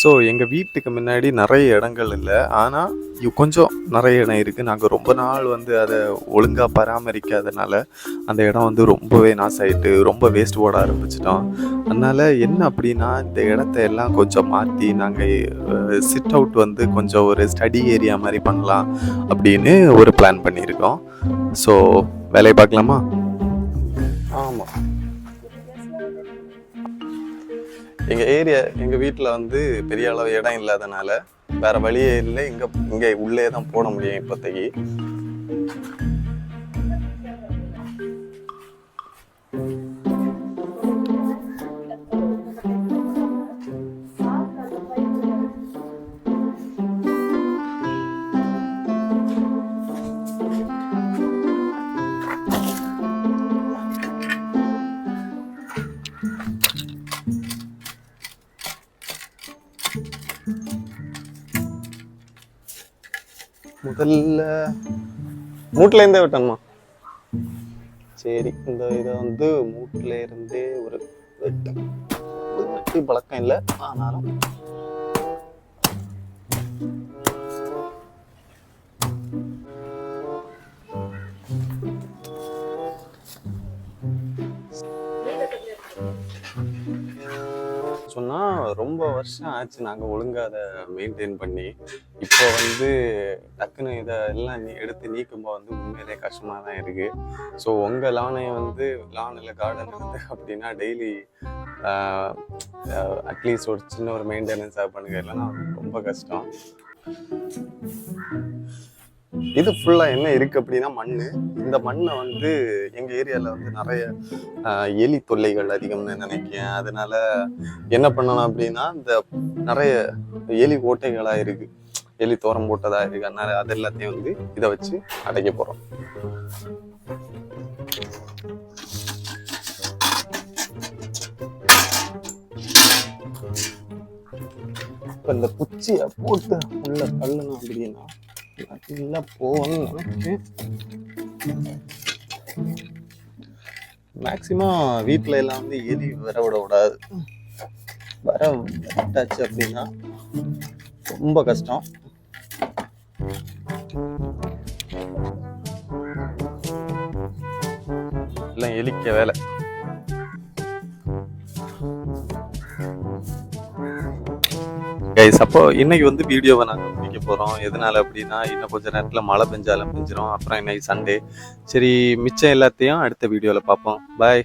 So எங்கள் வீட்டுக்கு முன்னாடி நிறைய இடங்கள் இல்லை, ஆனால் கொஞ்சம் நிறைய இடம் இருக்குது. நாங்கள் ரொம்ப நாள் வந்து அதை ஒழுங்காக பராமரிக்காதனால அந்த இடம் வந்து ரொம்பவே நாசாயிட்டு ரொம்ப வேஸ்ட் ஓட ஆரம்பிச்சிட்டோம். அதனால் என்ன அப்படின்னா, இந்த இடத்த எல்லாம் கொஞ்சம் மாற்றி நாங்கள் சிட் அவுட் வந்து கொஞ்சம் ஒரு ஸ்டடி ஏரியா மாதிரி பண்ணலாம் அப்படின்னு ஒரு பிளான் பண்ணியிருக்கோம். ஸோ வேலையை பார்க்கலாமா? ஆமாம், எங்கள் வீட்டில் வந்து பெரிய அளவு இடம் இல்லாதனால வேற வழியே இல்லை, இங்கே உள்ளே தான் போட முடியும் இப்போதைக்கு. முதல்ல மூட்டில இருந்தே விட்டணுமா? சரி, இந்த இதை வந்து மூட்டில இருந்தே ஒரு வெட்டி பழக்கம் இல்லை, ஆனாலும் சொன்னால் ரொம்ப வருஷம் ஆச்சு நாங்கள் ஒழுங்காக அதை மெயின்டைன் பண்ணி. இப்போ வந்து டக்குன்னு இதை எல்லாம் எடுத்து நீக்கும்போது வந்து உண்மையிலே கஷ்டமாக தான் இருக்குது. ஸோ உங்கள் லானை வந்து லானில் கார்டன் இருந்து அப்படின்னா டெய்லி அட்லீஸ்ட் ஒரு சின்ன ஒரு மெயின்டெனன்ஸாக பண்ணுங்க, இல்லைன்னா ரொம்ப கஷ்டம். இது ஃபுல்லாக என்ன இருக்குது அப்படின்னா மண். இந்த மண்ணை வந்து எங்கள் ஏரியாவில் வந்து நிறைய எலி தொல்லைகள் அதிகம்னு நினைக்கிறேன். அதனால என்ன பண்ணணும் அப்படின்னா, இந்த நிறைய எலி ஓட்டைகளாக இருக்குது, எலி தோரம் போட்டதாக இருக்குது. அதனால அது எல்லாத்தையும் வந்து இதை வச்சு அடைக்க போகிறோம். இப்போ இந்த குச்சியை போட்டு உள்ள தள்ளணும் அப்படின்னா நல்லா போகணும்னு நினைக்கிறேன். மேக்சிமம் வீட்டில் எல்லாம் வந்து எலி வர விடக்கூடாது. வர விட்டாச்சு அப்படின்னா ரொம்ப கஷ்டம். எல்லாம் எலிக்க வேலை. கைஸ், அப்போ இன்னைக்கு வந்து வீடியோவை நாங்கள் முடிக்க போகிறோம். எதனால அப்படின்னா, இன்னும் கொஞ்சம் நேரத்தில் மழை பெஞ்சாலும் பெஞ்சிரும். அப்புறம் இன்னைக்கு சண்டே. சரி, மிச்சம் எல்லாத்தையும் அடுத்த வீடியோவில் பார்ப்போம். பாய்.